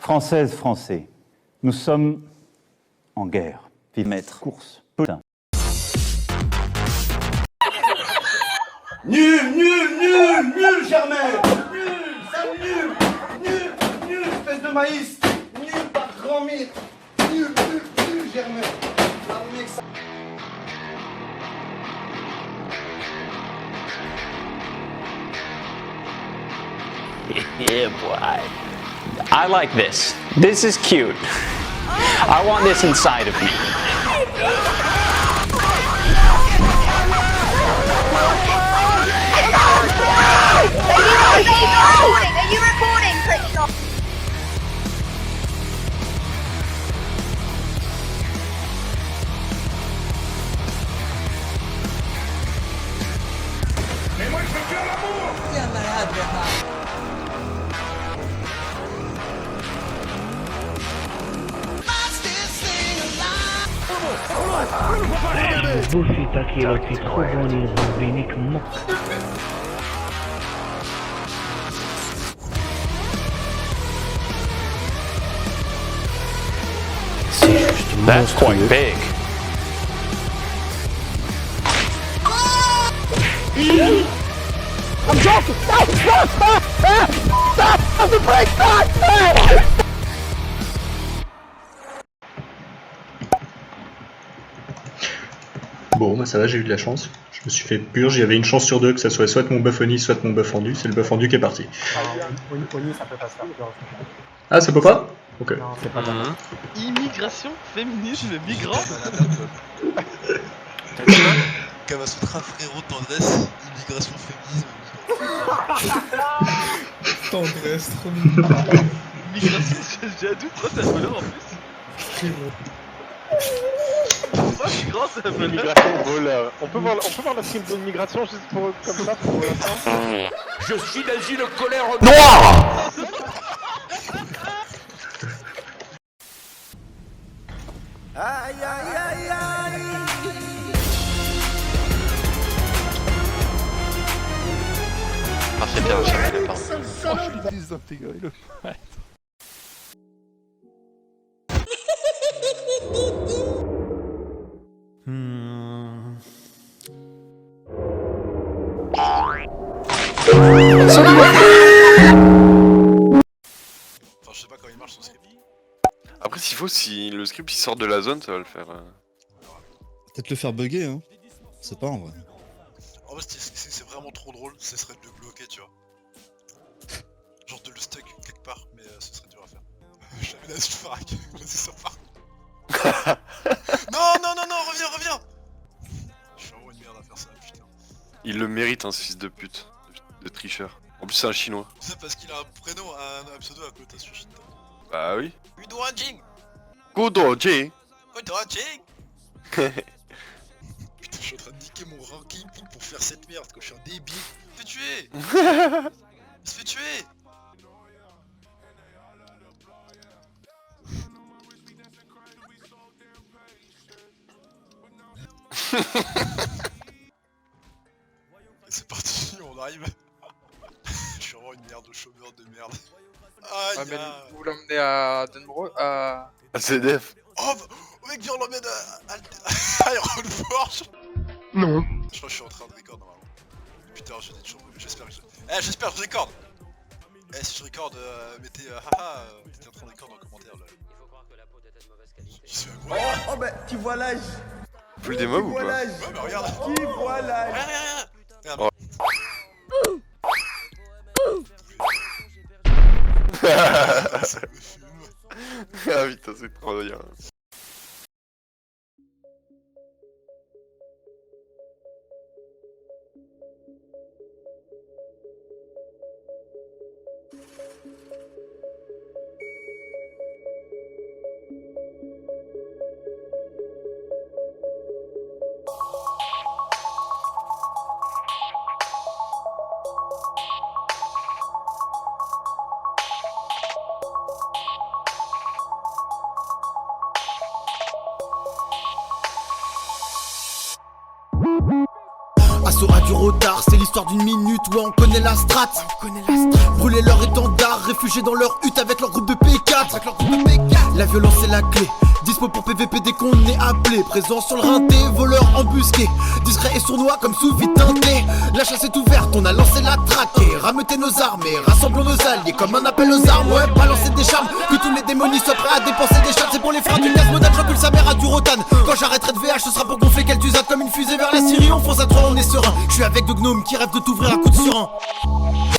Françaises, Français, nous sommes en guerre. Maître, course, Pelin. Nul, Germain. Nul, sale nul, espèce de maïs. Nul, par grand mire. Nul, Germain. Ah, mec, ça... Yeah, boy. I like this. This is cute. I want this inside of me. Are you recording, Christoph? بوسيتك التي تخرجني بينك مك. That's quite big. I'm joking! Stop the brake! Stop! Bon, bah ça va, j'ai eu de la chance. Je me suis fait purge, il y avait une chance sur deux que ça soit soit mon buff Oni, soit mon buff fendu. C'est le buff fendu qui est parti. Oni, ça peut pas se faire. Ah, ça peut pas? Ok. Non, c'est pas mal. Immigration, féminisme, migrant. Kamasutra, frérot, tendresse, immigration, féminisme. Tendresse, trop mignon. Migration, j'ai un doute, toi t'as voleur en plus. Moi migrant, c'est un voleur. Immigration, voleur. On peut voir la stream de migration juste pour, comme ça pour l'instant. Je suis dans une colère Noir! Aïe, aïe, aïe, aïe. Ah c'est bien, je ne pas. je suis désintégré le prêtre. Enfin, je sais pas comment il marche son script. Après, s'il faut, si le script il sort de la zone, ça va le faire. Peut-être le faire bugger, hein. C'est pas en vrai. En vrai, c'est vraiment trop drôle, ce serait de le bloquer, tu vois. Genre de le stuck quelque part, mais ce serait dur à faire. J'avais la Sfarak, vas-y, ça part. Non, reviens. Je suis vraiment une merde à faire ça, putain. Il le mérite, hein, ce fils de pute. De tricheur. En plus, c'est un chinois. C'est parce qu'il a un prénom, un pseudo à côté sur Shinta. Bah oui. Udoanjing Godoji. Udoanjing Putain, je suis en train de niquer mon ranking pour faire cette merde, quoi. Je suis un débile. Il se fait tuer. Il se fait tuer. C'est parti, on arrive. Je suis vraiment une merde de chômeur de merde. Aïe, Ah, mais vous l'emmenez à Denbro, à... CDF. Oh, mec, viens, on l'emmène à Iron Forge. Non. Je crois que je suis en train de record normalement. Putain, j'ai des choses. J'espère que je... j'espère que je record. Si je record, mettez haha, t'es en train de record dans le commentaire là. Je suis à quoi? Oh, bah, tu vois l'âge. Full des mobs ou pas? Ouais, bah regarde. Qui voit l'âge. Regarde. Oh. Ça me fume. Ah putain, c'est trop bien. L'assaut a du retard, c'est l'histoire d'une minute, ouais on connaît la strat. Brûler leur étendard, réfugiés dans leur hutte avec leur groupe de P4. La violence est la clé, dispo pour PVP dès qu'on est appelé. Présent sur le rinté, voleur embusqué, discret et sournois comme sous vide teinté. La chasse est ouverte, on a lancé la traque et rameuté nos armées, rassemblons nos alliés comme un appel aux armes. Ouais, balancer des charmes, que tous les démonis soient prêts à dépenser des charmes. C'est pour les frères du gaz modal, j'encule sa mère à du rotan. Quand j'arrêterai de VH, ce sera pour gonfler quelques comme une fusée vers la Syrie. On fonce à 3, on est serein. Je suis avec deux gnomes qui rêvent de t'ouvrir à coups de surin.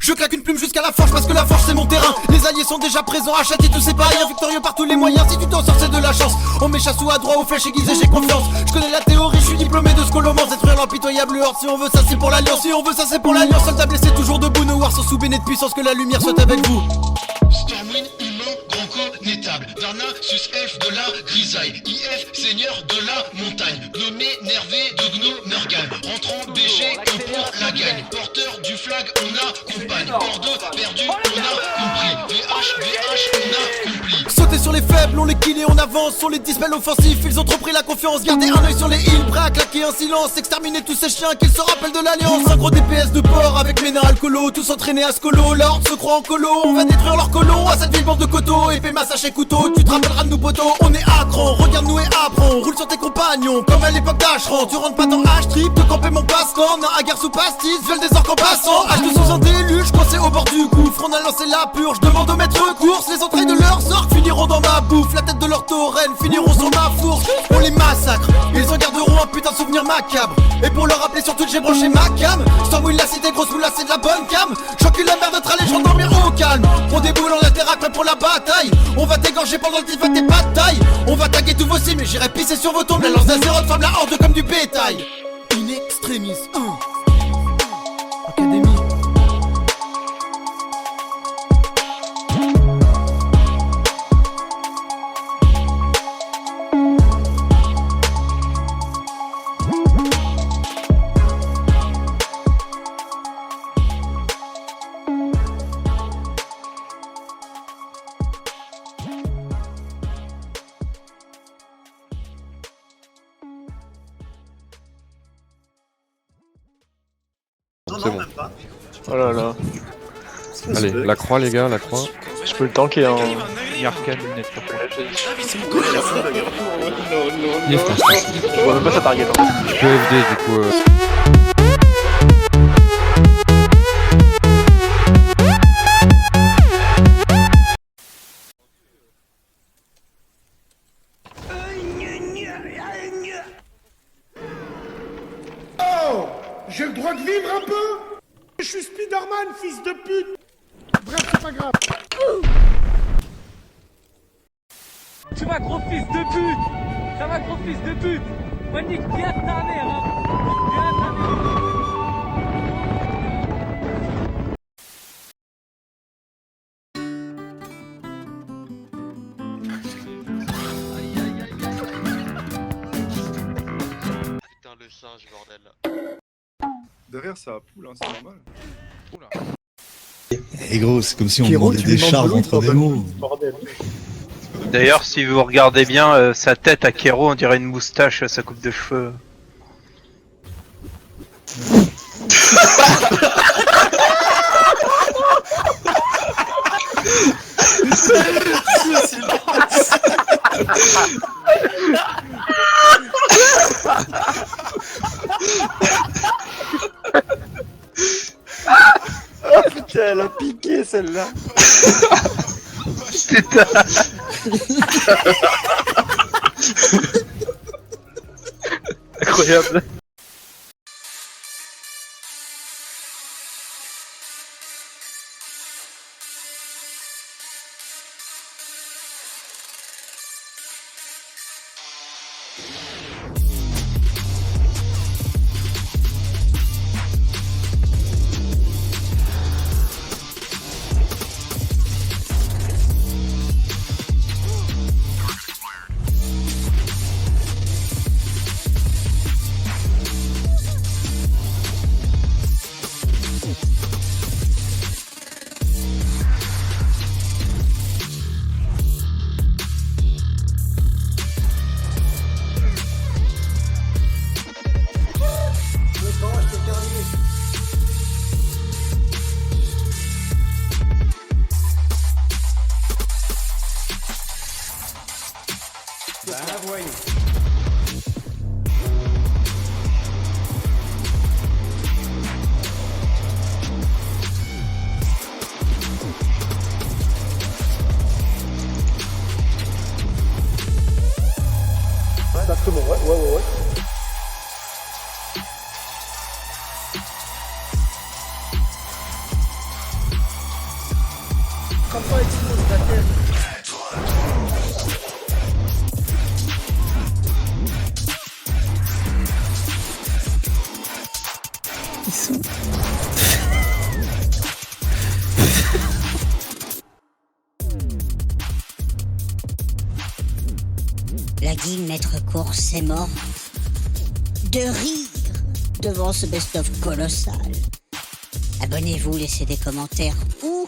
Je claque une plume jusqu'à la forge parce que la forge c'est mon terrain. Les alliés sont déjà présents, à châtier tous ces païens. Victorieux par tous les moyens, si tu t'en sors c'est de la chance. On met chasse ou à droit, aux flèches aiguisées, j'ai confiance. Je connais la théorie, je suis diplômé de scolomance. Détruire l'impitoyable horde, si on veut ça c'est pour l'alliance. Si on veut ça c'est pour l'alliance. Soldats blessés toujours debout, nos wars sont sous béné de puissance. Que la lumière soit avec vous. Stormwind, humain, grand connétable. Darna, sus elfe de la grisaille. IF, seigneur de la montagne. Nommé Nervé de Gno Murgan. Rentrant déchet comme pour la gagne. Porteur du flag, on accompagne. Bordeaux perdu, on a compris. VH, on a compris. Sauter sur les faibles, on les kill et on avance. On les dispelle offensifs, ils ont trop pris la confiance. Gardez un œil sur les îles, prêts à claquer un silence. Exterminer tous ces chiens qu'ils se rappellent de l'alliance. Un gros DPS de port avec mes nains alcoolo. Tous entraînés à Scolo, l'ordre se croit en colo. On va détruire leurs colons à cette ville bande de coteaux. Épée, massacre et couteau, tu te rappelleras de nous poteaux. On est à cran, regarde-nous et apprends. Roule sur tes compagnons, comme à l'époque d'Ashran. Tu rentres pas dans H-Trip, te camper mon passe-temps. Nain à guerre sous pastis, viole des orques en passant. H2 sous un déluge, coincé au bord du gouffre. On a lancé la purge, demande au maître course. Les entrailles de leurs orques finiront dans ma bouffe. La tête de leur tauren finiront sur ma fourche. On les massacre, ils en garderont un putain de souvenir macabre. Et pour leur rappeler sur Twitch j'ai branché ma cam. Stormwind la cité grosse moula c'est de la bonne cam. J'encule la merde de tralé, je dormir au calme. On déboule en latéral prêt pour la bataille. On va t'égorger pendant le tifak des batailles. On va taguer tous vos cibles mais j'irai pisser sur vos tombes. La lance d'Azeroth forme la horde comme du bétail. In extremis 1 Académie. C'est bon. Oh là là. Allez, la croix les gars, la croix. Je peux le tanker hein. Yarkan, net sur Je vois même pas sa target hein. Je peux FD du coup. Oh, j'ai le droit de vivre un peu. Je suis Spider-Man, fils de pute. Bref, c'est pas grave. Tu vas gros fils de pute. Ça va gros fils de pute. Monique, viens ta mère hein. Viens ta mère. Putain le singe bordel. Derrière ça poule, hein, c'est normal. Oula. Et gros, c'est comme si on demandait des charges entre des mots. D'ailleurs, si vous regardez bien sa tête à Kero, on dirait une moustache à sa coupe de cheveux. Oh putain, elle a piqué celle-là. Putain. Incroyable. Je t'ai terminé. frappe pas, expose ta tête. Ils sont... La guilde Maître Course est morte de rire devant ce best-of colossal. Abonnez-vous, laissez des commentaires ou